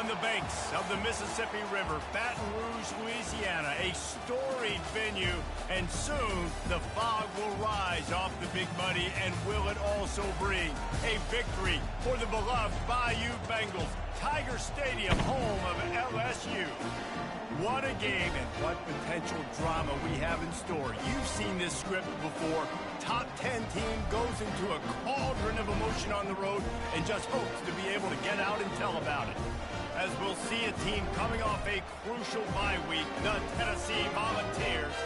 On the banks of the Mississippi River, Baton Rouge, Louisiana, a storied venue, and soon the fog will rise off the Big Muddy, and will it also bring a victory for the beloved Bayou Bengals. Tiger Stadium, home of LSU. What a game and what potential drama we have in store. You've seen this script before. Top 10 team goes into a cauldron of emotion on the road and just hopes to be able to get out and tell about it. As we'll see a team coming off a crucial bye week, the Tennessee Volunteers,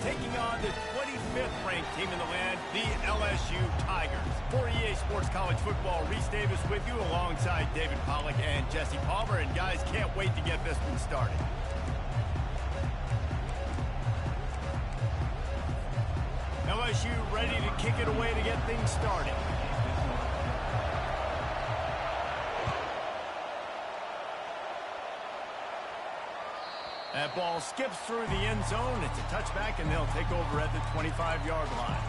taking on the 25th ranked team in the land, the LSU Tigers. For EA Sports College Football, Reese Davis with you alongside David Pollack and Jesse Palmer. And guys, can't wait to get this one started. LSU ready to kick it away to get things started. That ball skips through the end zone. It's a touchback, and they'll take over at the 25-yard line.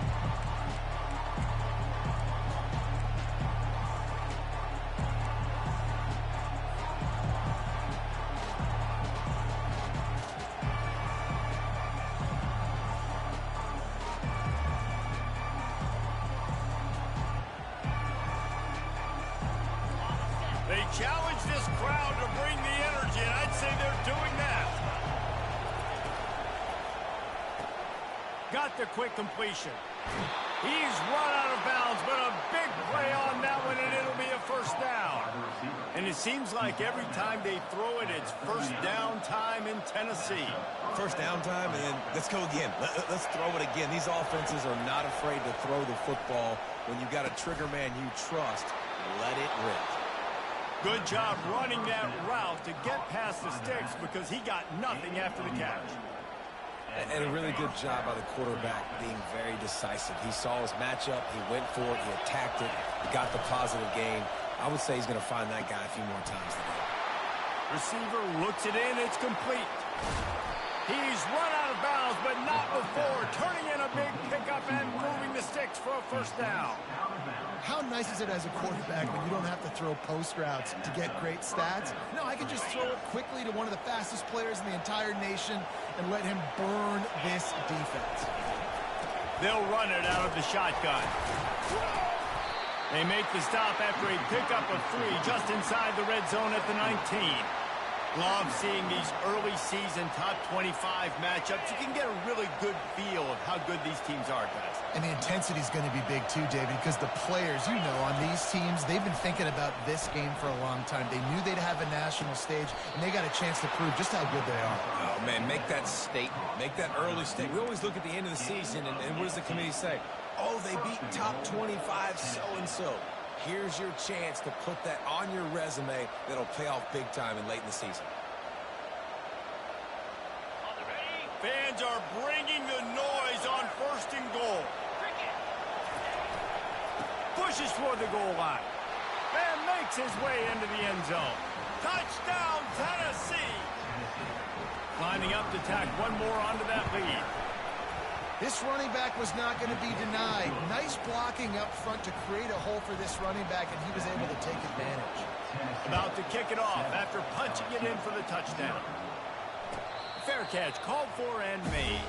They challenge this crowd to bring the energy, and I'd say they're doing that. Got the quick completion. He's run out of bounds, but a big play on that one, and it'll be a first down. And it seems like every time they throw it, it's first down time in Tennessee. First down time, and then let's go again. Let's throw it again. These offenses are not afraid to throw the football. When you've got a trigger man you trust, let it rip. Good job running that route to get past the sticks because he got nothing after the catch. And a really good job by the quarterback being very decisive. He saw his matchup, he went for it, he attacked it, got the positive gain. I would say he's going to find that guy a few more times today. Receiver looks it in, it's complete. He's run out of bounds, but not before. Turning in a big pickup and moving the sticks for a first down. How nice is it as a quarterback when you don't have to throw post routes to get great stats? No, I can just throw it quickly to one of the fastest players in the entire nation and let him burn this defense. They'll run it out of the shotgun. They make the stop after a pickup of 3 just inside the red zone at the 19. Love seeing these early season top 25 matchups. You can get a really good feel of how good these teams are, guys. And the intensity is going to be big too, David, because the players, you know, on these teams, they've been thinking about this game for a long time. They knew they'd have a national stage, and they got a chance to prove just how good they are. Oh, man, make that statement. Make that early statement. We always look at the end of the season, and what does the committee say? Oh, they beat top 25 so-and-so. Here's your chance to put that on your resume that'll pay off big time and late in the season. Fans are bringing the noise on first and goal. Pushes toward the goal line. And makes his way into the end zone. Touchdown, Tennessee! Lining up to tack one more onto that lead. This running back was not going to be denied. Nice blocking up front to create a hole for this running back, and he was able to take advantage. About to kick it off after punching it in for the touchdown. Fair catch called for and made.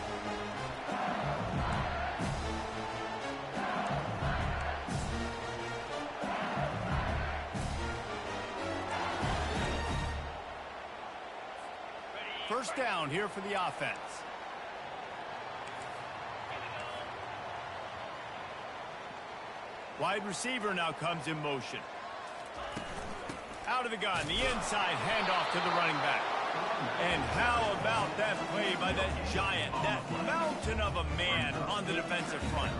First down here for the offense. Wide receiver now comes in motion. Out of the gun, the inside handoff to the running back. And how about that play by that giant, that mountain of a man on the defensive front?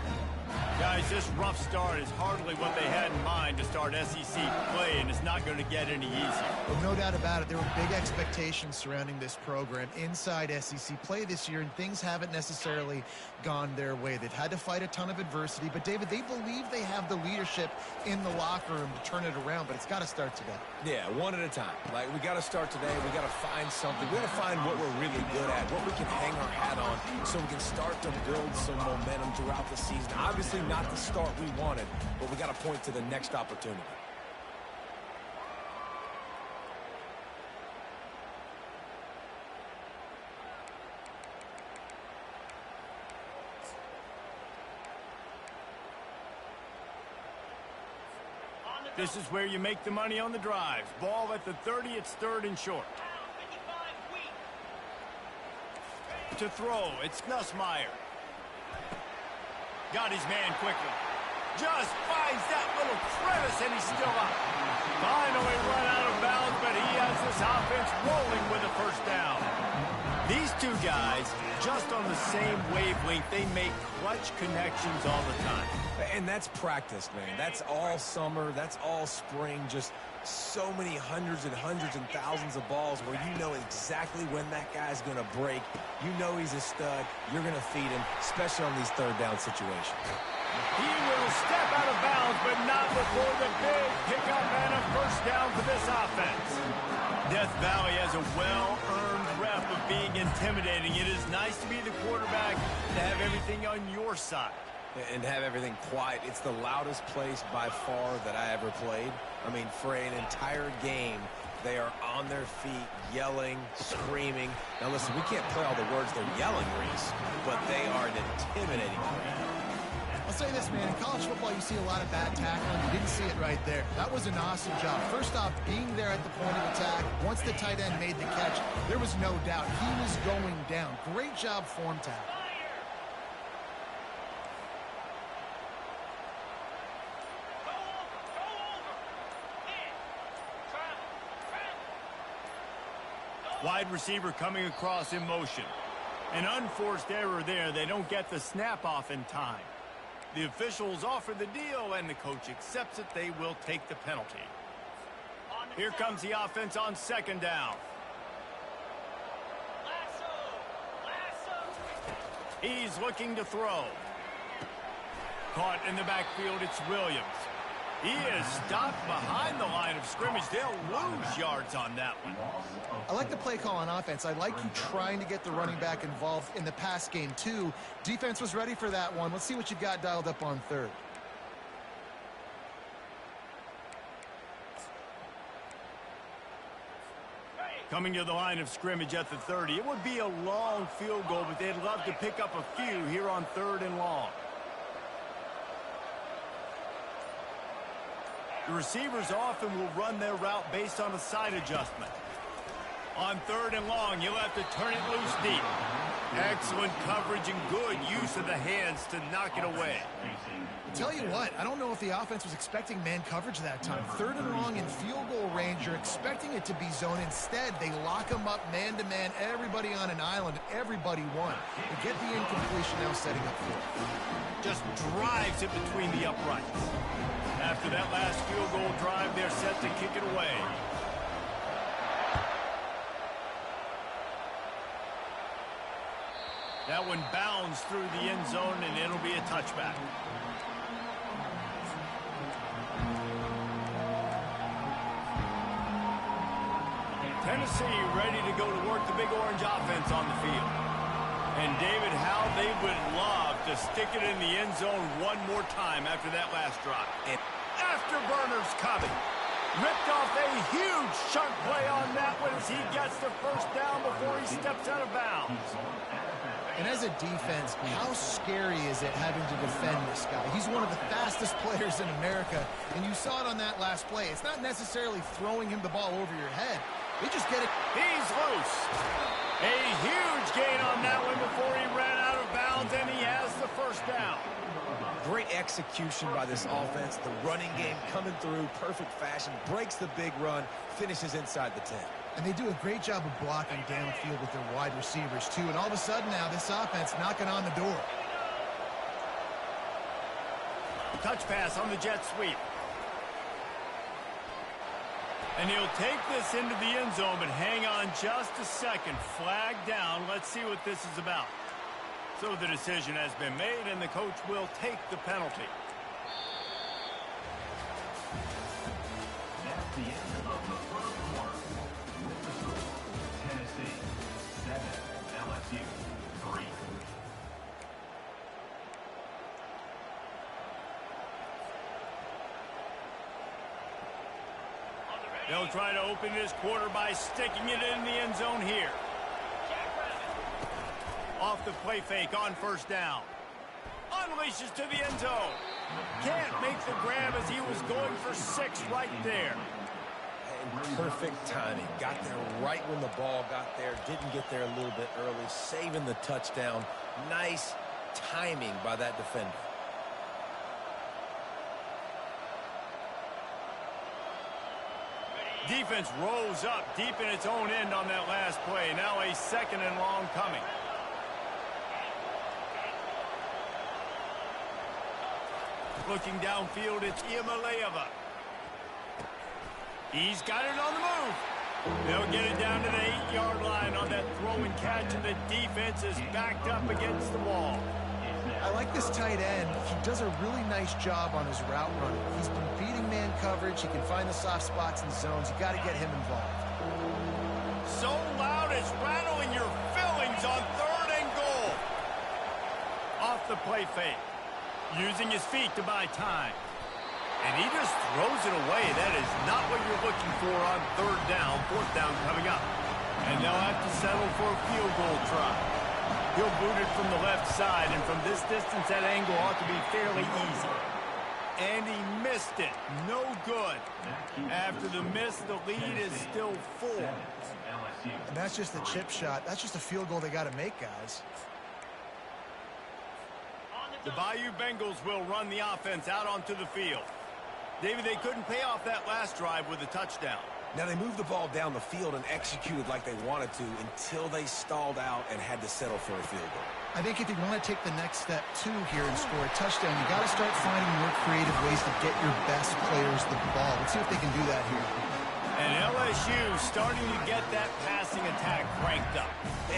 Guys, this rough start is hardly what they had in mind to start SEC play, and it's not going to get any easier. Well, no doubt about it. There were big expectations surrounding this program inside SEC play this year, and things haven't necessarily gone their way. They've had to fight a ton of adversity, but, David, they believe they have the leadership in the locker room to turn it around, but it's got to start today. Yeah, one at a time. Like, we got to start today. We got to find something. We got to find what we're really good at, what we can hang our hat on so we can start to build some momentum throughout the season. Obviously, not the start we wanted, but we got to point to the next opportunity. This is where you make the money on the drives. Ball at the 30, it's 3rd and short. To throw, it's Nussmeier. Got his man quickly. Just finds that little crevice, and he's still up. Finally run out of bounds, but he has this offense rolling with a first down. These two guys, just on the same wavelength, they make clutch connections all the time. And that's practice, man. That's all summer. That's all spring. Just so many hundreds and thousands of balls where you know exactly when that guy's going to break. You know he's a stud. You're going to feed him, especially on these 3rd down situations. He will step out of bounds, but not before the big pickup and a first down for this offense. Death Valley has a well-earned rep of being intimidating. It is nice to be the quarterback, to have everything on your side. And have everything quiet. It's the loudest place by far that I ever played. I mean, for an entire game, they are on their feet, yelling, screaming. Now, listen, we can't play all the words they're yelling, Reese, but they are an intimidating crowd. I'll say this, man. In college football, you see a lot of bad tackling. You didn't see it right there. That was an awesome job. First off, being there at the point of attack. Once the tight end made the catch, there was no doubt he was going down. Great job form tackle. Wide receiver coming across in motion. An unforced error there. They don't get the snap off in time. The officials offer the deal, and the coach accepts it. They will take the penalty. Here comes the offense on 2nd down. He's looking to throw. Caught in the backfield, it's Williams. He is stopped behind the line of scrimmage. They'll lose yards on that one. I like the play call on offense. I like you trying to get the running back involved in the pass game, too. Defense was ready for that one. Let's see what you got dialed up on 3rd. Coming to the line of scrimmage at the 30. It would be a long field goal, but they'd love to pick up a few here on 3rd and long. The receivers often will run their route based on a side adjustment. On 3rd and long, you'll have to turn it loose deep. Excellent coverage and good use of the hands to knock it away. Tell you what, I don't know if the offense was expecting man coverage that time. 3rd and long in field goal range, you're expecting it to be zone. Instead, they lock them up man-to-man, everybody on an island, everybody won. They get the incompletion now setting up for it. Just drives it between the uprights. After that last field goal drive, they're set to kick it away. That one bounds through the end zone, and it'll be a touchback. Tennessee ready to go to work the Big Orange offense on the field. And David, how they would love to stick it in the end zone one more time after that last drive. And afterburners coming. Ripped off a huge chunk play on that one as he gets the first down before he steps out of bounds. And as a defense, how scary is it having to defend this guy? He's one of the fastest players in America, and you saw it on that last play. It's not necessarily throwing him the ball over your head. They just get it. He's loose. A huge gain on that one before he ran out of bounds, and he has the first down. Great execution by this offense. The running game coming through, perfect fashion, breaks the big run, finishes inside the 10. And they do a great job of blocking downfield with their wide receivers, too. And all of a sudden now, this offense knocking on the door. Touch pass on the jet sweep. And he'll take this into the end zone, but hang on just a second. Flag down. Let's see what this is about. So the decision has been made, and the coach will take the penalty. That's the end of the first quarter. Tennessee 7, LSU 3. They'll try to open this quarter by sticking it in the end zone here. Off the play fake on first down. Unleashes to the end zone. Can't make the grab as he was going for 6 right there. And perfect timing. Got there right when the ball got there. Didn't get there a little bit early. Saving the touchdown. Nice timing by that defender. Defense rose up deep in its own end on that last play. Now a 2nd and long coming. Looking downfield, it's Iamaleava. He's got it on the move. They'll get it down to the 8-yard line on that throw and catch, and the defense is backed up against the wall. I like this tight end. He does a really nice job on his route running. He's been beating man coverage. He can find the soft spots and zones. You got to get him involved. So loud it's rattling your fillings on 3rd and goal. Off the play fake. Using his feet to buy time. And he just throws it away. That is not what you're looking for on 3rd down. 4th down coming up. And they'll have to settle for a field goal try. He'll boot it from the left side, and from this distance, that angle ought to be fairly easy. And he missed it. No good. After the miss, the lead is still 4. And that's just a chip shot. That's just a field goal they got to make, guys. The Bayou Bengals will run the offense out onto the field. David, they couldn't pay off that last drive with a touchdown. Now, they moved the ball down the field and executed like they wanted to until they stalled out and had to settle for a field goal. I think if you want to take the next step, too, here and score a touchdown, you got to start finding more creative ways to get your best players the ball. Let's see if they can do that here. And LSU starting to get that passing attack cranked up.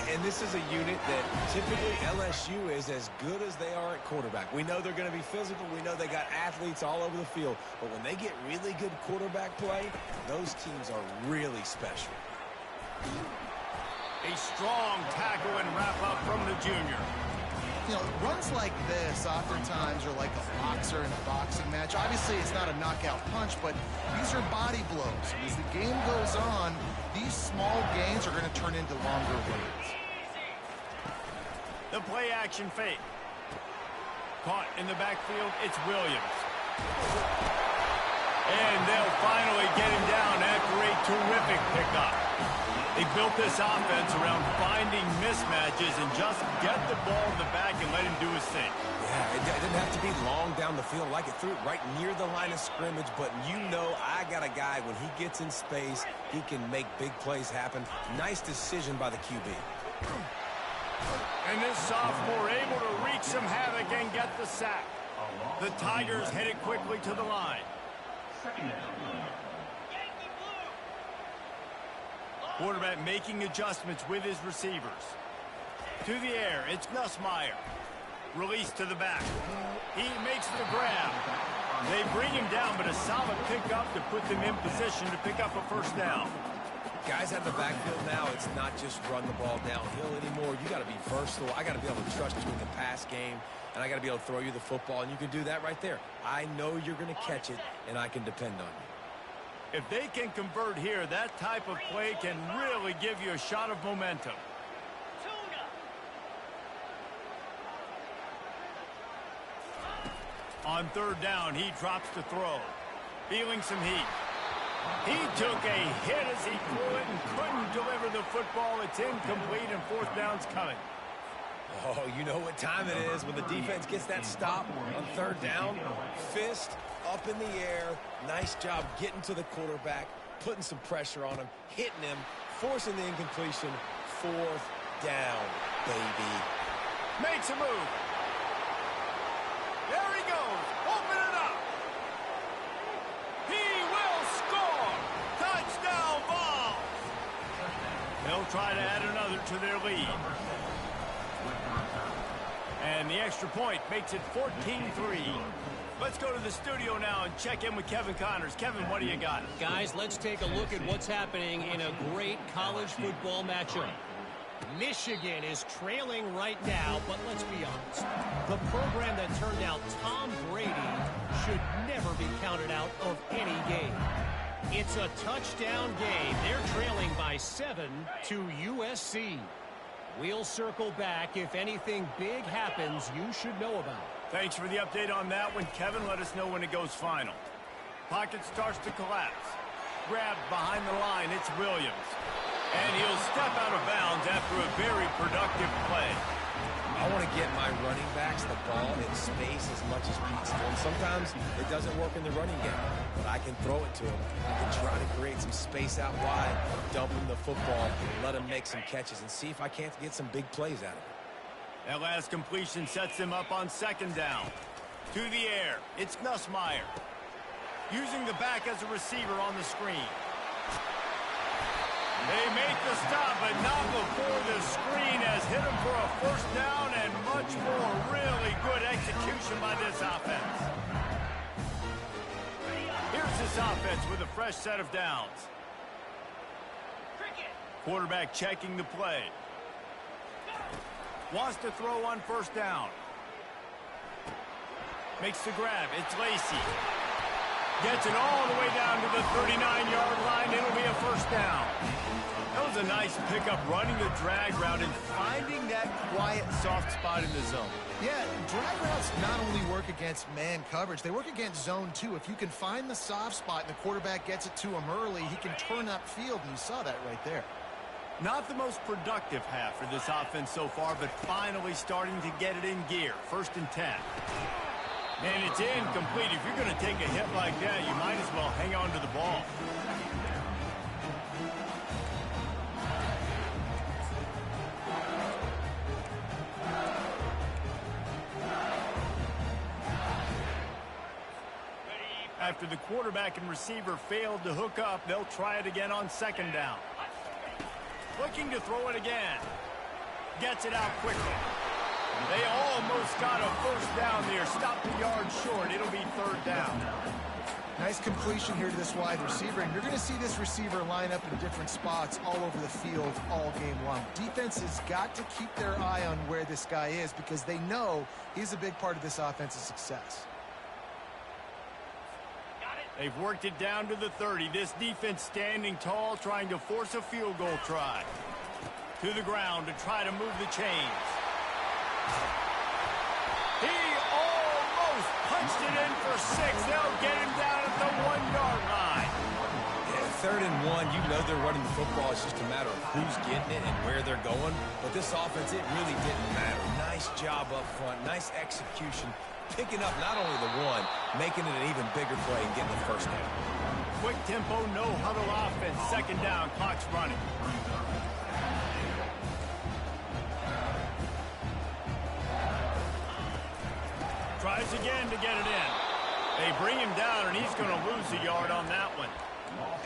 And this is a unit that typically LSU is as good as they are at quarterback. We know they're going to be physical. We know they got athletes all over the field. But when they get really good quarterback play, those teams are really special. A strong tackle and wrap up from the junior. You know, runs like this oftentimes are like a boxer in a boxing match. Obviously, it's not a knockout punch, but these are body blows. As the game goes on, these small gains are going to turn into longer wins. The play action fake. Caught in the backfield, it's Williams. And they'll finally get him down after a terrific pickup. They built this offense around finding mismatches and just get the ball in the back and let him do his thing. Yeah, it didn't have to be long down the field. Like it threw it right near the line of scrimmage, but you know I got a guy, when he gets in space, he can make big plays happen. Nice decision by the QB. And this sophomore able to wreak some havoc and get the sack. The Tigers headed quickly to the line. Quarterback making adjustments with his receivers. To the air, it's Nussmeier. Release to the back. He makes the grab. They bring him down, but a solid pickup to put them in position to pick up a 1st down. Guys out of the backfield now, it's not just run the ball downhill anymore. You got to be versatile. I got to be able to trust you in the pass game, and I got to be able to throw you the football, and you can do that right there. I know you're going to catch it, and I can depend on you. If they can convert here, that type of play can really give you a shot of momentum. On 3rd down, he drops the throw. Feeling some heat. He took a hit as he threw it and couldn't deliver the football. It's incomplete, and 4th down's coming. Oh, you know what time it is when the defense gets that stop on 3rd down. Fist up in the air. Nice job getting to the quarterback, putting some pressure on him, hitting him, forcing the incompletion. 4th down, baby. Makes a move. There he goes. Open it up. He will score. Touchdown ball. They'll try to add another to their lead. And the extra point makes it 14-3. Let's go to the studio now and check in with Kevin Connors. Kevin, what do you got? Guys, let's take a look at what's happening in a great college football matchup. Michigan is trailing right now, but let's be honest. The program that turned out Tom Brady should never be counted out of any game. It's a touchdown game. They're trailing by 7 to USC. We'll circle back. If anything big happens, you should know about it. Thanks for the update on that one, Kevin. Let us know when it goes final. Pocket starts to collapse. Grabbed behind the line, it's Williams. And he'll step out of bounds after a very productive play. I want to get my running backs the ball in space as much as possible. And sometimes it doesn't work in the running game, but I can throw it to him. I can try to create some space out wide, dump him the football, let him make some catches, and see if I can't get some big plays out of it. That last completion sets him up on second down. To the air, it's Nussmeier. Using the back as a receiver on the screen. They make the stop, but not before the screen has hit him for a first down and much more. Really good execution by this offense. Here's this offense with a fresh set of downs. Quarterback checking the play. Wants to throw on first down. Makes the grab. It's Lacy. Gets it all the way down to the 39-yard line. It'll be a first down. That was a nice pickup, running the drag route and finding that quiet, soft spot in the zone. Yeah, drag routes not only work against man coverage, they work against zone too. If you can find the soft spot and the quarterback gets it to him early, he can turn upfield, and you saw that right there. Not the most productive half for this offense so far, but finally starting to get it in gear. 1st and 10. And it's incomplete. If you're going to take a hit like that, you might as well hang on to the ball. After the quarterback and receiver failed to hook up, they'll try it again on second down. Looking to throw it again. Gets it out quickly. They almost got a first down there. Stopped the yard short. It'll be 3rd down. Nice completion here to this wide receiver, and you're going to see this receiver line up in different spots all over the field all game long. Defense has got to keep their eye on where this guy is because they know he's a big part of this offense's success. They've worked it down to the 30. This defense standing tall, trying to force a field goal try. To the ground to try to move the chains. He almost punched it in for 6. They'll get him down at the 1-yard line. Yeah, 3rd and 1, you know they're running the football. It's just a matter of who's getting it and where they're going. But this offense, it really didn't matter. Nice job up front. Nice execution. Picking up not only the one, making it an even bigger play and getting the first down. Quick tempo, no huddle offense. 2nd down, clock's running. Tries again to get it in. They bring him down, and he's going to lose a yard on that one.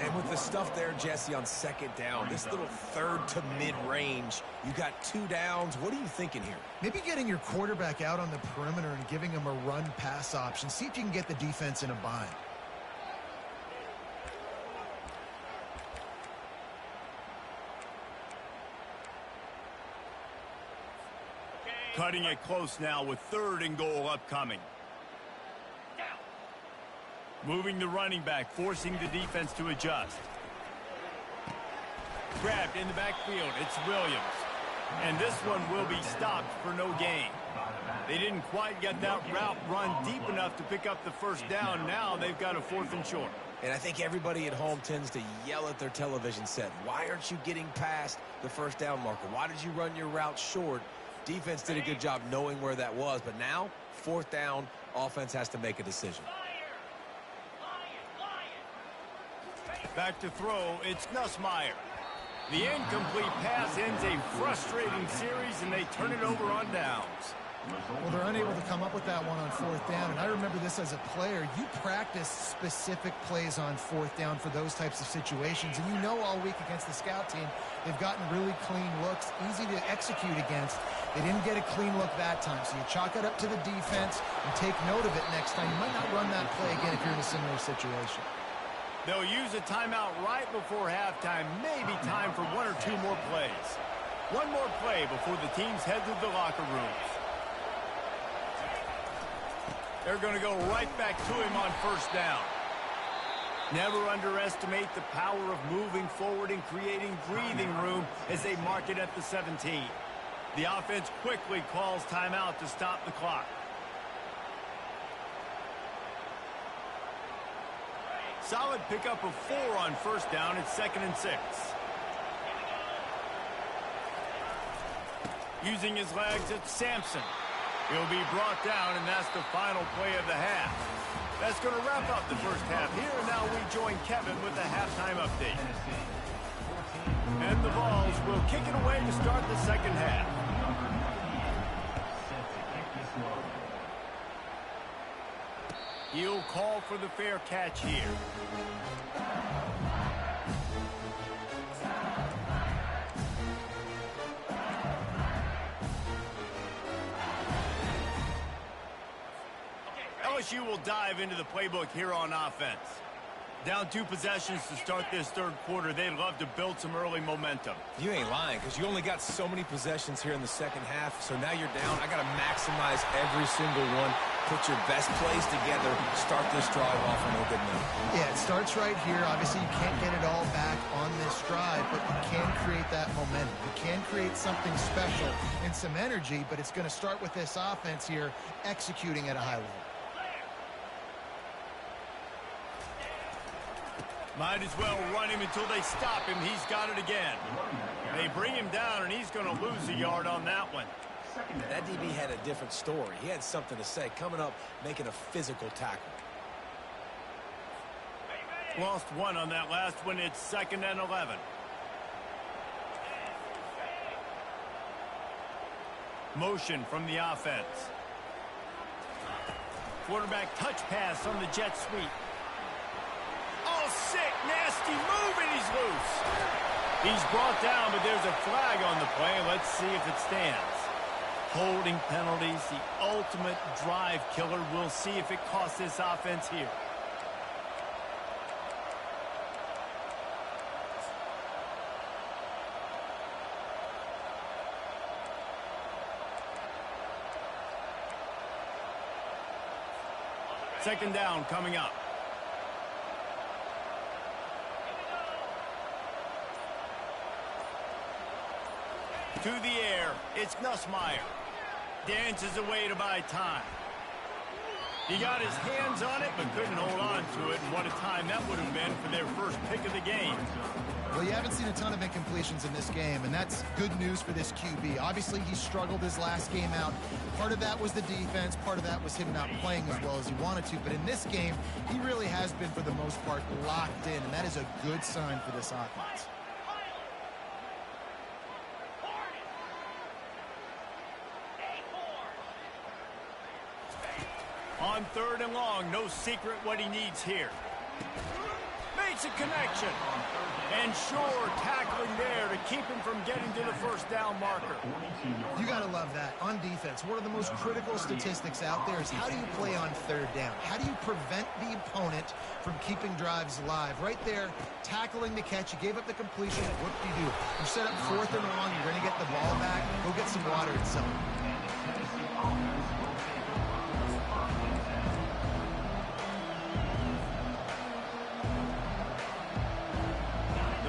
And with the stuff there, Jesse, on 2nd down, this little 3rd to mid-range, you got 2 downs. What are you thinking here? Maybe getting your quarterback out on the perimeter and giving him a run-pass option. See if you can get the defense in a bind. Cutting it close now with 3rd and goal upcoming. Moving the running back, forcing the defense to adjust. Grabbed in the backfield, it's Williams. And this one will be stopped for no gain. They didn't quite get that route run deep enough to pick up the first down. Now they've got a 4th and short. And I think everybody at home tends to yell at their television set. Why aren't you getting past the first down marker? Why did you run your route short? Defense did a good job knowing where that was. But now, 4th down, offense has to make a decision. Back to throw, it's Nussmeier. The incomplete pass ends a frustrating series, and they turn it over on downs. Well, they're unable to come up with that one on 4th down, and I remember this as a player. You practice specific plays on 4th down for those types of situations, and you know all week against the scout team, they've gotten really clean looks, easy to execute against. They didn't get a clean look that time, so you chalk it up to the defense and take note of it next time. You might not run that play again if you're in a similar situation. They'll use a timeout right before halftime. Maybe time for 1 or 2 more plays. One more play before the teams head to the locker rooms. They're going to go right back to him on first down. Never underestimate the power of moving forward and creating breathing room as they mark it at the 17. The offense quickly calls timeout to stop the clock. Solid pickup of 4 on first down. It's 2nd and 6. Using his legs, it's Sampson. He'll be brought down, and that's the final play of the half. That's going to wrap up the first half here, and now we join Kevin with the halftime update. And the Vols will kick it away to start the second half. He'll call for the fair catch here. LSU will dive into the playbook here on offense. Down 2 possessions to start this third quarter. They'd love to build some early momentum. You ain't lying, because you only got so many possessions here in the second half, so now you're down. I got to maximize every single one. Put your best plays together. Start this drive off on a good note. Yeah, it starts right here. Obviously, you can't get it all back on this drive, but you can create that momentum. You can create something special and some energy, but it's going to start with this offense here executing at a high level. Might as well run him until they stop him. He's got it again. They bring him down, and he's going to lose a yard on that one. That DB had a different story. He had something to say, coming up, making a physical tackle. Lost 1 on that last one. It's 2nd and 11. Motion from the offense. Quarterback touch pass on the jet sweep. Oh, sick, nasty move, and he's loose. He's brought down, but there's a flag on the play. Let's see if it stands. Holding penalties, the ultimate drive killer. We'll see if it costs this offense here. Second down coming up. To the air, it's Nussmeier. Dances away to buy time. He got his hands on it, but couldn't hold on to it. And what a time that would have been for their first pick of the game. Well, you haven't seen a ton of incompletions in this game, and that's good news for this QB. Obviously, he struggled his last game out. Part of that was the defense. Part of that was him not playing as well as he wanted to. But in this game, he really has been, for the most part, locked in, and that is a good sign for this offense. On 3rd and long, no secret what he needs here. Makes a connection. And sure, tackling there to keep him from getting to the first down marker. You got to love that. On defense, one of the most critical statistics out there is how do you play on 3rd down? How do you prevent the opponent from keeping drives alive? Right there, tackling the catch. You gave up the completion. What do you do? You set up 4th and long. You're going to get the ball back. Go get some water and some.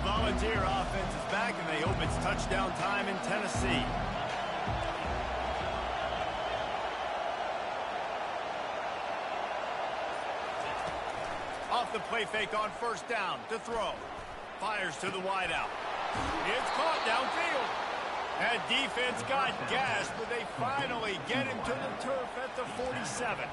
Volunteer offense is back, and they hope it's touchdown time in Tennessee. Off the play fake on first down to throw. Fires to the wideout. It's caught downfield. That defense got gassed, but they finally get him to the turf at the 47.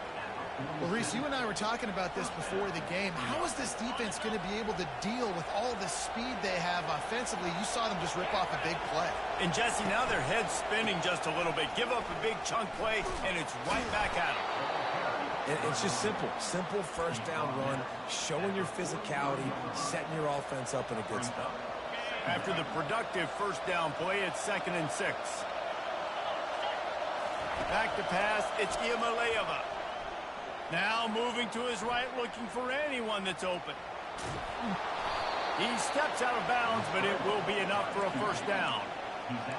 Well, Reese, you and I were talking about this before the game. How is this defense going to be able to deal with all the speed they have offensively? You saw them just rip off a big play. And, Jesse, now their head's spinning just a little bit. Give up a big chunk play, and it's right back at them. It's just simple. Simple first down run, showing your physicality, setting your offense up in a good spot. After the productive first down play, it's 2nd and 6. Back to pass, it's Iamaleava. Now moving to his right, looking for anyone that's open. He steps out of bounds, but it will be enough for a first down.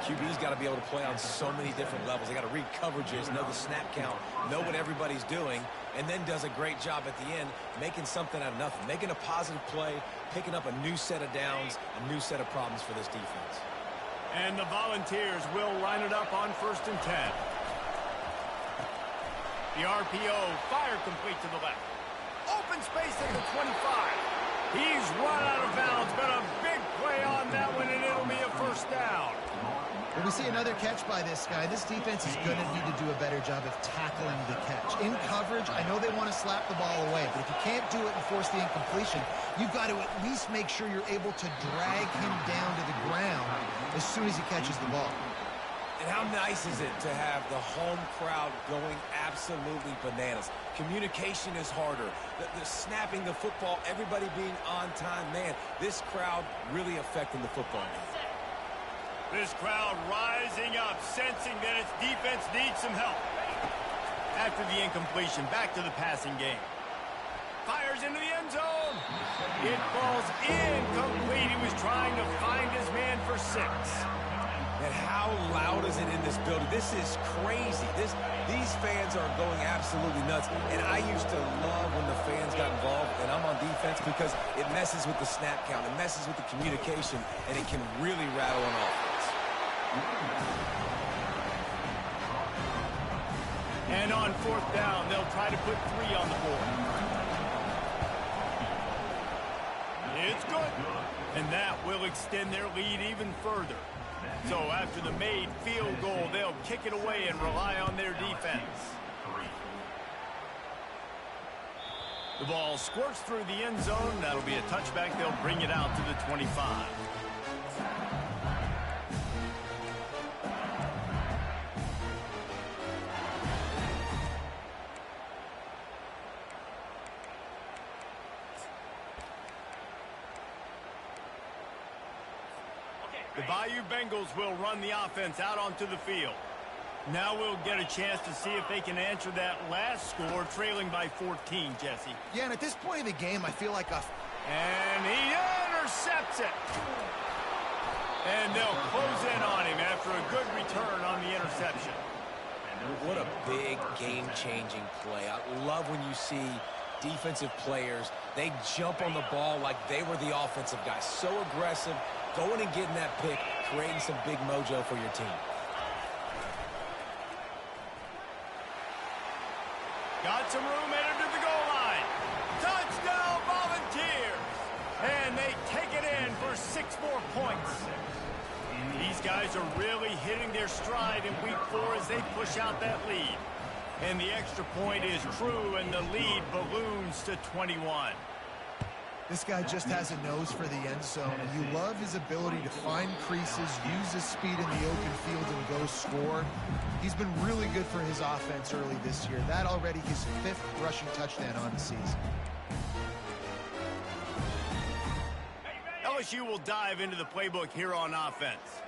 QB's got to be able to play on so many different levels. They got to read coverages, know the snap count, know what everybody's doing, and then does a great job at the end making something out of nothing, making a positive play, picking up a new set of downs, a new set of problems for this defense. And the Volunteers will line it up on 1st and 10. The RPO, fire complete to the left. Open space at the 25. He's run out of bounds, but a big play on that one, and it'll be a 1st down. When we see another catch by this guy, this defense is going to need to do a better job of tackling the catch. In coverage, I know they want to slap the ball away, but if you can't do it and force the incompletion, you've got to at least make sure you're able to drag him down to the ground as soon as he catches the ball. And how nice is it to have the home crowd going absolutely bananas? Communication is harder. The snapping the football, everybody being on time. Man, this crowd really affecting the football game. This crowd rising up, sensing that its defense needs some help. After the incompletion, back to the passing game. Fires into the end zone. It falls incomplete. He was trying to find his man for 6. And how loud is it in this building? This is crazy. These fans are going absolutely nuts. And I used to love when the fans got involved, and I'm on defense because it messes with the snap count. It messes with the communication, and it can really rattle an offense. And on 4th down, they'll try to put 3 on the board. It's good. And that will extend their lead even further. So after the made field goal, they'll kick it away and rely on their defense. The ball squirts through the end zone. That'll be a touchback. They'll bring it out to the 25. The Bayou Bengals will run the offense out onto the field. Now we'll get a chance to see if they can answer that last score, trailing by 14, Jesse. Yeah, and at this point of the game, I feel like And he intercepts it. And they'll close in on him after a good return on the interception. What a big game-changing play. I love when you see defensive players, they jump on the ball like they were the offensive guys. So aggressive, going and getting that pick, creating some big mojo for your team. Got some room, headed to the goal line. Touchdown, Volunteers! And they take it in for 6 more points. These guys are really hitting their stride in week 4 as they push out that lead. And the extra point is true, and the lead balloons to 21. this guy just has a nose for the end zone, and you love his ability to find creases, use his speed in the open field, and go score. He's been really good for his offense early this year. That already his 5th rushing touchdown on the season. LSU will dive into the playbook here on offense.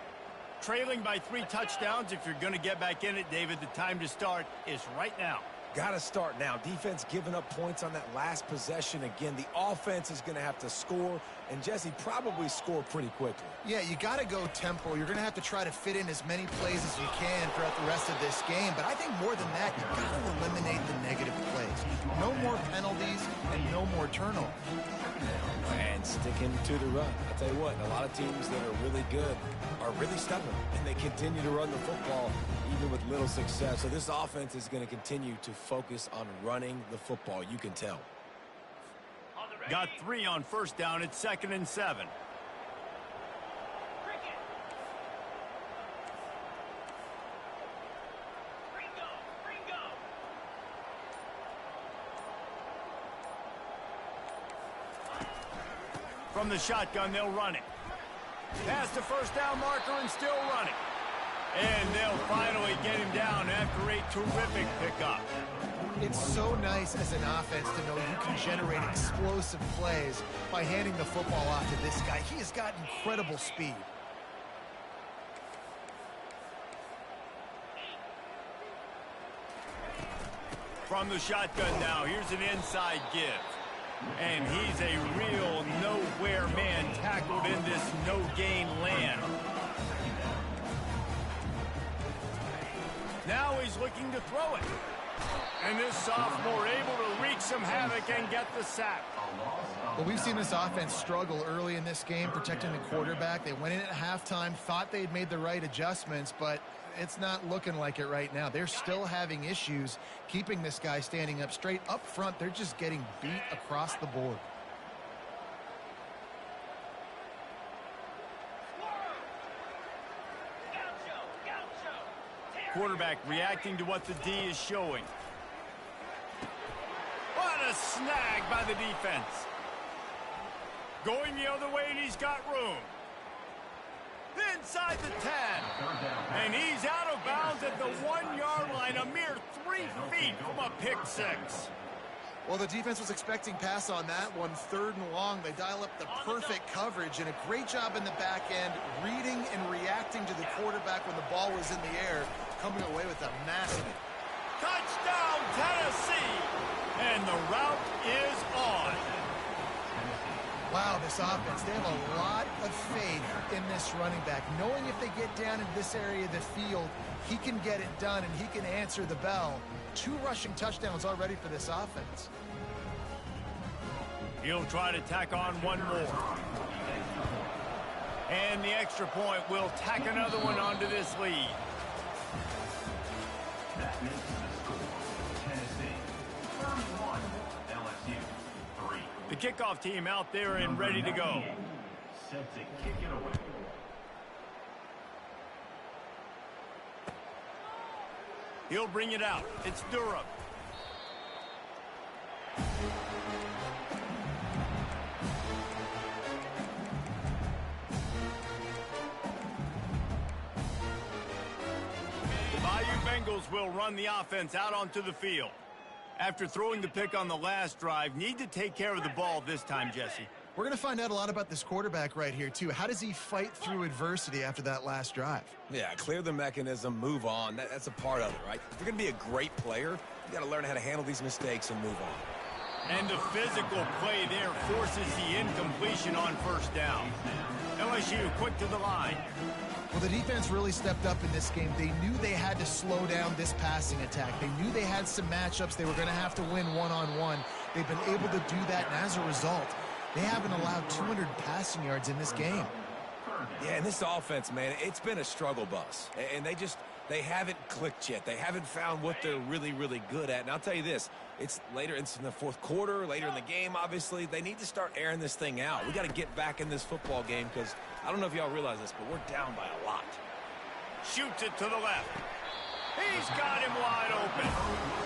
Trailing by 3 touchdowns, if you're going to get back in it, David, the time to start is right now. Got to start now. Defense giving up points on that last possession. Again, the offense is going to have to score, and Jesse probably score pretty quickly. Yeah, you got to go tempo. You're going to have to try to fit in as many plays as you can throughout the rest of this game. But I think more than that, you got to eliminate the negative plays. No more penalties and no more turnovers. And sticking to the run. I'll tell you what, a lot of teams that are really good are really stubborn, and they continue to run the football even with little success. So this offense is going to continue to focus on running the football. You can tell. Got 3 on first down. It's 2nd and 7. From the shotgun, they'll run it. Past the first down marker and still running. And they'll finally get him down after a terrific pickup. It's so nice as an offense to know you can generate explosive plays by handing the football off to this guy. He has got incredible speed. From the shotgun now, here's an inside give. And he's a real nowhere man tackled in this no-gain land. Now he's looking to throw it. And this sophomore able to wreak some havoc and get the sack. Well, we've seen this offense struggle early in this game protecting the quarterback. They went in at halftime, thought they'd made the right adjustments, but it's not looking like it right now. They're still having issues keeping this guy standing up straight. Up front, they're just getting beat across the board. Quarterback reacting to what the D is showing. What a snag by the defense. Going the other way, and he's got room. Inside the 10. And he's out of bounds at the 1-yard line, a mere 3 feet from a pick six. Well, the defense was expecting pass on that one. 3rd and long. They dial up the perfect coverage and a great job in the back end, reading and reacting to the quarterback when the ball was in the air, coming away with a massive touchdown, Tennessee. And the route is on. Wow, this offense, they have a lot of faith in this running back, knowing if they get down in this area of the field, he can get it done and he can answer the bell. 2 rushing touchdowns already for this offense. He'll try to tack on one more. And the extra point will tack another one onto this lead. That is the score. Tennessee 31, LSU 3. The kickoff team out there and ready to go. Set to kick it away. He'll bring it out. It's Durham. The Bayou Bengals will run the offense out onto the field. After throwing the pick on the last drive, need to take care of the ball this time, Jesse. We're going to find out a lot about this quarterback right here, too. How does he fight through adversity after that last drive? Yeah, clear the mechanism, move on. That's a part of it, right? If you're going to be a great player, you got to learn how to handle these mistakes and move on. And the physical play there forces the incompletion on 1st down. LSU quick to the line. Well, the defense really stepped up in this game. They knew they had to slow down this passing attack. They knew they had some matchups they were going to have to win one-on-one. They've been able to do that, and as a result, they haven't allowed 200 passing yards in this game. Yeah, and this offense, man, it's been a struggle bus. And they haven't clicked yet. They haven't found what they're really, really good at. And I'll tell you this, it's later in the 4th quarter, later in the game, obviously. They need to start airing this thing out. We got to get back in this football game because I don't know if y'all realize this, but we're down by a lot. Shoots it to the left. He's got him wide open.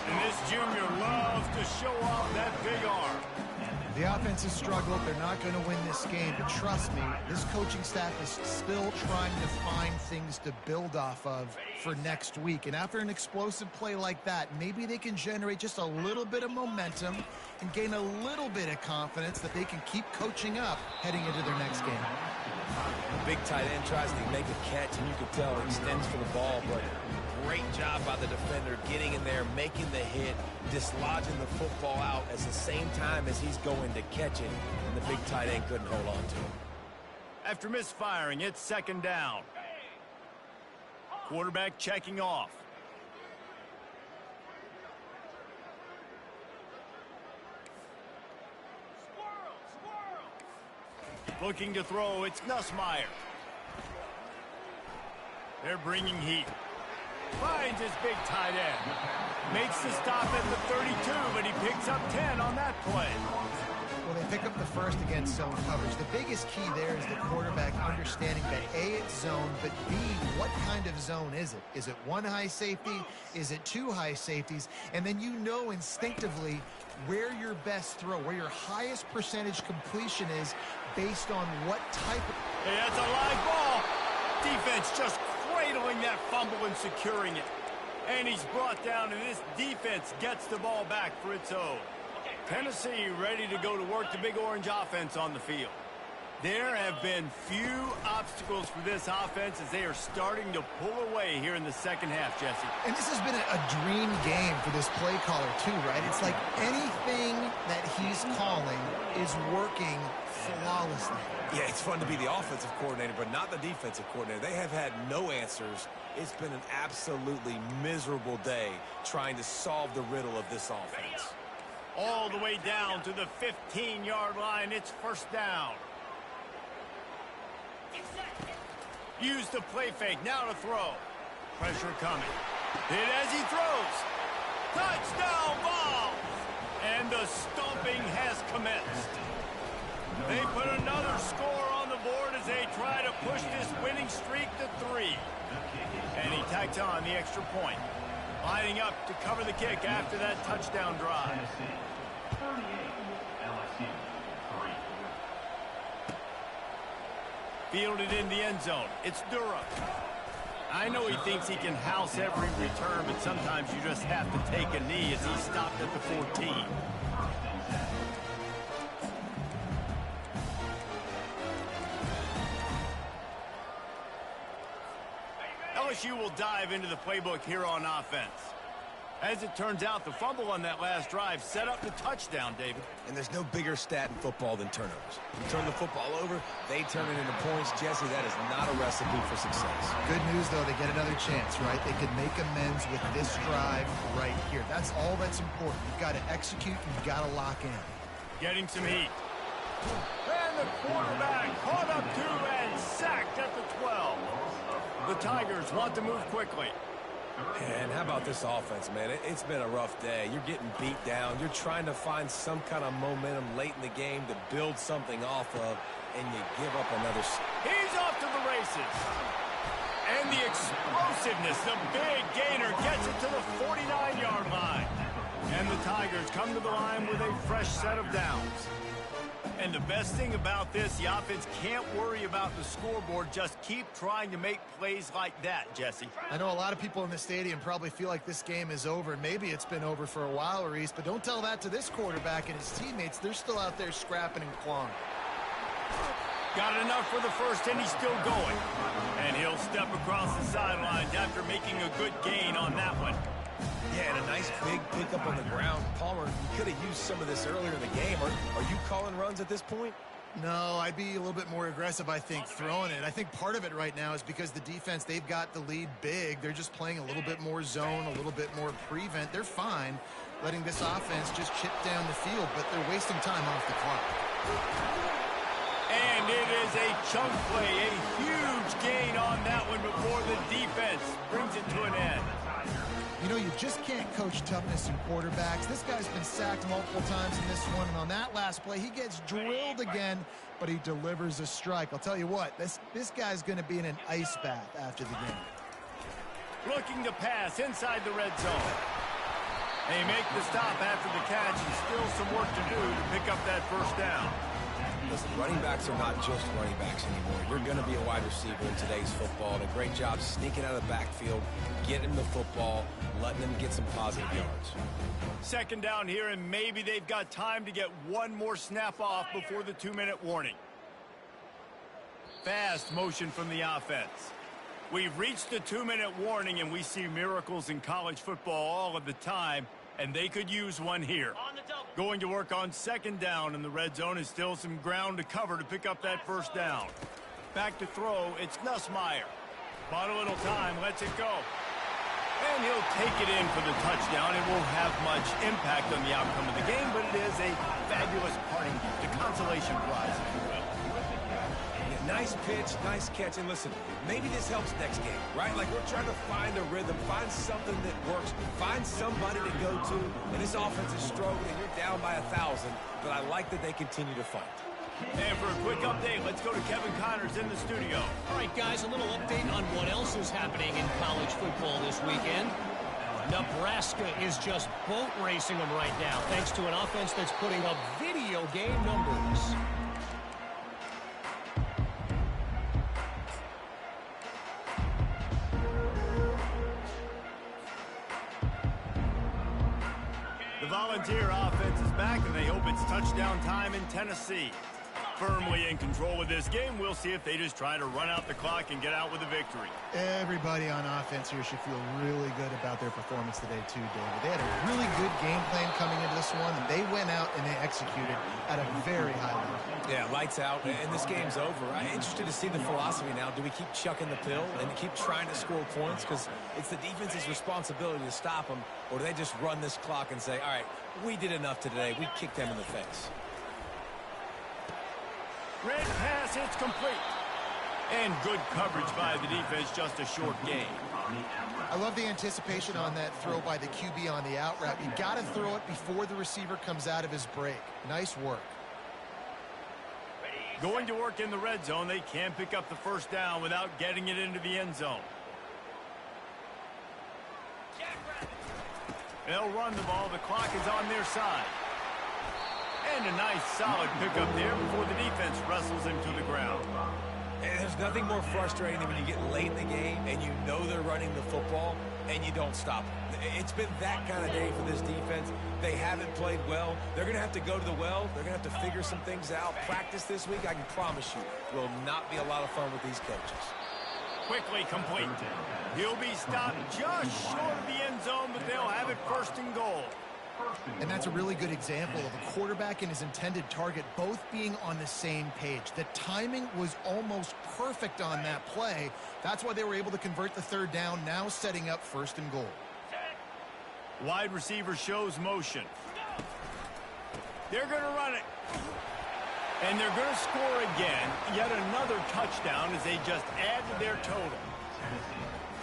And this junior loves to show off that big arm. The offense has struggled. They're not going to win this game. But trust me, this coaching staff is still trying to find things to build off of for next week. And after an explosive play like that, maybe they can generate just a little bit of momentum and gain a little bit of confidence that they can keep coaching up heading into their next game. Big tight end tries to make a catch, and you can tell it extends for the ball, but great job by the defender getting in there, making the hit, dislodging the football out at the same time as he's going to catch it, and the big tight end couldn't hold on to him. After misfiring, it's 2nd down. Quarterback checking off. Looking to throw, it's Nussmeier. They're bringing heat. Finds his big tight end. Makes the stop at the 32, but he picks up 10 on that play. Well, they pick up the first against zone coverage. The biggest key there is the quarterback understanding that A, it's zone, but B, what kind of zone is it? Is it 1 high safety? Is it 2 high safeties? And then you know instinctively where your best throw, where your highest percentage completion is based on what type of... Hey, that's a live ball. Defense just cradling that fumble and securing it. And he's brought down, and this defense gets the ball back for its own. Tennessee ready to go to work the Big Orange offense on the field. There have been few obstacles for this offense as they are starting to pull away here in the 2nd half, Jesse. And this has been a dream game for this play caller, too, right? It's like anything that he's calling is working flawlessly. Yeah, it's fun to be the offensive coordinator, but not the defensive coordinator. They have had no answers. It's been an absolutely miserable day trying to solve the riddle of this offense. All the way down to the 15-yard line. It's first down. Use the play fake. Now to throw. Pressure coming. Hit as he throws. Touchdown ball. And the stomping has commenced. They put another score on the board as they try to push this winning streak to 3. And he tacks on the extra point. Lining up to cover the kick after that touchdown drive. 38, LSU 3. Fielded in the end zone. It's Durham. I know he thinks he can house every return, but sometimes you just have to take a knee as he stopped at the 14. LSU will dive into the playbook here on offense. As it turns out, the fumble on that last drive set up the touchdown, David. And there's no bigger stat in football than turnovers. You turn the football over, they turn it into points. Jesse, that is not a recipe for success. Good news, though, they get another chance, right? They could make amends with this drive right here. That's all that's important. You've got to execute, and you've got to lock in. Getting some heat. And the quarterback caught up to and sacked at the 12. The Tigers want to move quickly. And how about this offense, man? It's been a rough day. You're getting beat down. You're trying to find some kind of momentum late in the game to build something off of, and you give up another. He's off to the races. And the explosiveness, the big gainer, gets it to the 49-yard line. And the Tigers come to the line with a fresh set of downs. And the best thing about this, the offense can't worry about the scoreboard. Just keep trying to make plays like that, Jesse. I know a lot of people in the stadium probably feel like this game is over. Maybe it's been over for a while, Reese, but don't tell that to this quarterback and his teammates. They're still out there scrapping and clawing. Got enough for the first, and he's still going. And he'll step across the sidelines after making a good gain on that one. Yeah, and a nice big pickup on the ground. Palmer, you could have used some of this earlier in the game. Are you calling runs at this point? No, I'd be a little bit more aggressive, I think, throwing it. I think part of it right now is because the defense, they've got the lead big. They're just playing a little bit more zone, a little bit more prevent. They're fine letting this offense just chip down the field, but they're wasting time off the clock. And it is a chunk play, a huge gain on that one before the defense brings it to an end. You know, you just can't coach toughness in quarterbacks. This guy's been sacked multiple times in this one, and on that last play, he gets drilled again, but he delivers a strike. I'll tell you what, this guy's going to be in an ice bath after the game. Looking to pass inside the red zone. They make the stop after the catch, and still some work to do to pick up that first down. Listen, running backs are not just running backs anymore. You're going to be a wide receiver in today's football. And a great job sneaking out of the backfield, getting the football, letting them get some positive yards. Second down here, and maybe they've got time to get one more snap off before the 2-minute warning. Fast motion from the offense. We've reached the 2-minute warning, and we see miracles in college football all of the time, and they could use one here. Going to work on second down in the red zone, is still some ground to cover to pick up that first down. Back to throw, it's Nussmeier. Bought a little time, lets it go. And he'll take it in for the touchdown. It won't have much impact on the outcome of the game, but it is a fabulous parting gift, a consolation prize, if you will. Nice pitch, nice catch, and listen, maybe this helps next game, right? Like we're trying to find a rhythm, find something that works, find somebody to go to, and this offense is struggling, and you're down by 1,000, but I like that they continue to fight. And for a quick update, let's go to Kevin Connors in the studio. All right, guys, a little update on what else is happening in college football this weekend. Nebraska is just boat racing them right now, thanks to an offense that's putting up video game numbers. The Volunteer offense is back, and they hope it's touchdown time in Tennessee. Firmly in control of this game. We'll see if they just try to run out the clock and get out with a victory. Everybody on offense here should feel really good about their performance today too, David. They had a really good game plan coming into this one, and they went out and they executed at a very high level. Yeah, lights out, and this game's over. I'm interested to see the philosophy now. Do we keep chucking the pill and keep trying to score points? Because it's the defense's responsibility to stop them, or do they just run this clock and say, all right, we did enough today. We kicked them in the face. Red pass, it's complete. And good coverage by the defense, just a short game. I love the anticipation on that throw by the QB on the out route. You got to throw it before the receiver comes out of his break. Nice work. Going to work in the red zone. They can't pick up the first down without getting it into the end zone. They'll run the ball. The clock is on their side. And a nice solid pickup there before the defense wrestles him to the ground. And there's nothing more frustrating than when you get late in the game and you know they're running the football and you don't stop them. It's been that kind of day for this defense. They haven't played well. They're going to have to go to the well. They're going to have to figure some things out. Practice this week, I can promise you, will not be a lot of fun with these coaches. Quickly complete. He'll be stopped just short of the end zone, but they'll have it first and goal. And that's a really good example of a quarterback and his intended target both being on the same page. The timing was almost perfect on that play. That's why they were able to convert the third down, now setting up first and goal. Wide receiver shows motion. They're going to run it. And they're going to score again. Yet another touchdown as they just add to their total.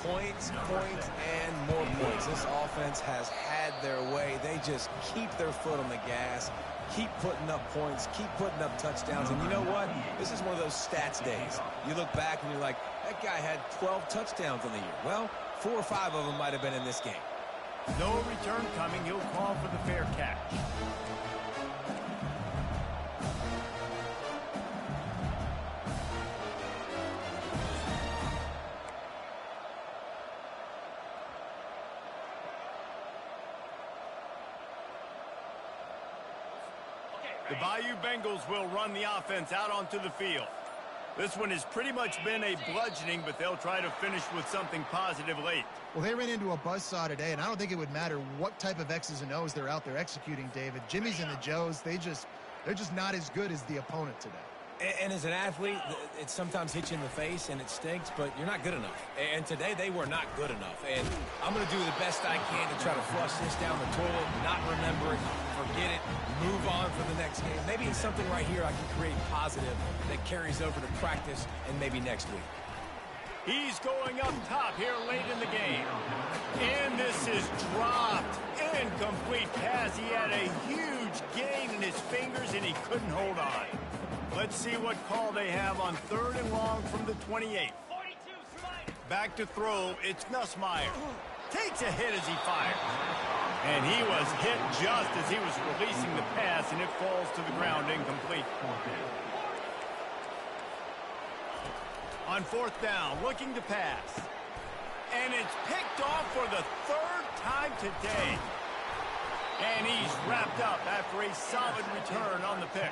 Points, and more points. This offense has had their way. They just keep their foot on the gas, keep putting up points, keep putting up touchdowns. And you know what? This is one of those stats days. You look back and you're like, that guy had 12 touchdowns on the year. Well, 4 or 5 of them might have been in this game. No return coming. He'll call for the fair catch. The Bayou Bengals will run the offense out onto the field. This one has pretty much been a bludgeoning, but they'll try to finish with something positive late. Well, they ran into a buzzsaw today, and I don't think it would matter what type of X's and O's they're out there executing, David. Jimmy's and the Joes, they're just not as good as the opponent today. And as an athlete, it sometimes hits you in the face and it stinks, but you're not good enough. And today they were not good enough. And I'm going to do the best I can to try to flush this down the toilet, not remember it, forget it, move on for the next game. Maybe it's something right here I can create positive that carries over to practice and maybe next week. He's going up top here late in the game. And this is dropped. Incomplete pass. He had a huge gain in his fingers and he couldn't hold on. Let's see what call they have on 3rd and long from the 28. Back to throw. It's Nussmeier. Takes a hit as he fires. And he was hit just as he was releasing the pass, and it falls to the ground incomplete. On 4th down, looking to pass. And it's picked off for the 3rd time today. And he's wrapped up after a solid return on the pick.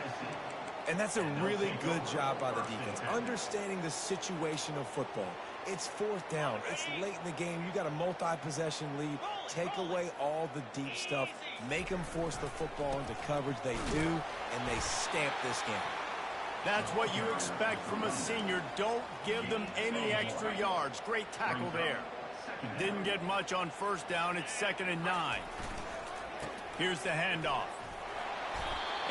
And that's a really good job by the defense, understanding the situation of football. It's 4th down. It's late in the game. You got a multi-possession lead. Take away all the deep stuff. Make them force the football into coverage. They do, and they stamp this game. That's what you expect from a senior. Don't give them any extra yards. Great tackle there. Didn't get much on 1st down. It's 2nd and 9. Here's the handoff.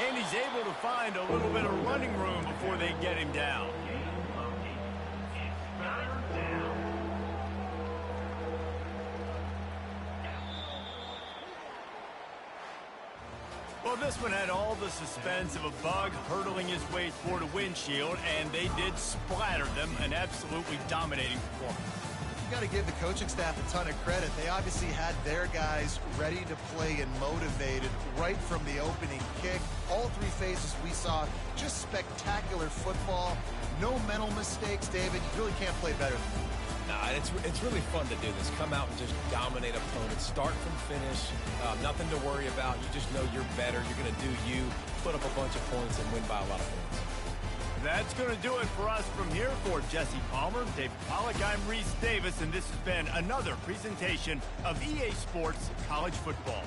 And he's able to find a little bit of running room before they get him down. Well, this one had all the suspense of a bug hurtling his way toward a windshield, and they did splatter them, an absolutely dominating performance. You got to give the coaching staff a ton of credit. They obviously had their guys ready to play and motivated right from the opening kick. All 3 phases we saw, just spectacular football. No mental mistakes, David. You really can't play better than that. Nah, it's really fun to do this. Come out and just dominate opponents. Start from finish. Nothing to worry about. You just know you're better. You're going to do you, put up a bunch of points, and win by a lot of points. That's going to do it for us from here. For Jesse Palmer, David Pollack, I'm Reese Davis, and this has been another presentation of EA Sports College Football.